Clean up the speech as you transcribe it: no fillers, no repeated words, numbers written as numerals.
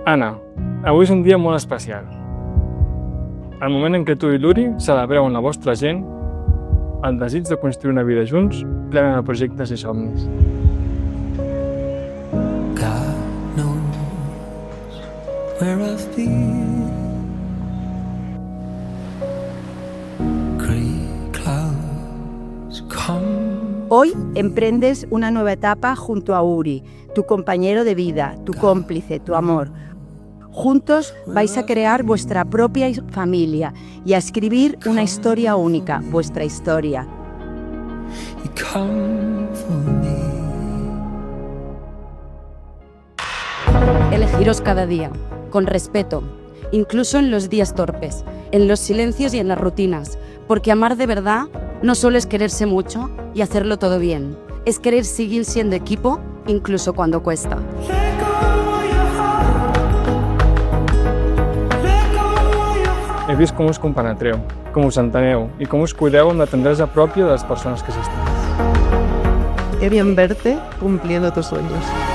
Anna, avui és un dia molt especial. El moment en què tu i l'Uri celebreu amb la vostra gent el desig de construir una vida junts plena de projectes i somnis. God knows where I've been. Gray clouds come. Hoy emprendes una nueva etapa junto a Uri, tu compañero de vida, tu cómplice, tu amor. Juntos vais a crear vuestra propia familia y a escribir una historia única, vuestra historia. You come for me. Elegiros cada día, con respeto, incluso en los días torpes, en los silencios y en las rutinas, porque amar de verdad no solo es quererse mucho y hacerlo todo bien, es querer seguir siendo equipo incluso cuando cuesta. He vist com us compenetreu, com us enteneu i com us cuideu amb la tendresa pròpia de les persones que assisteu. Qué bien verte cumpliendo tus sueños.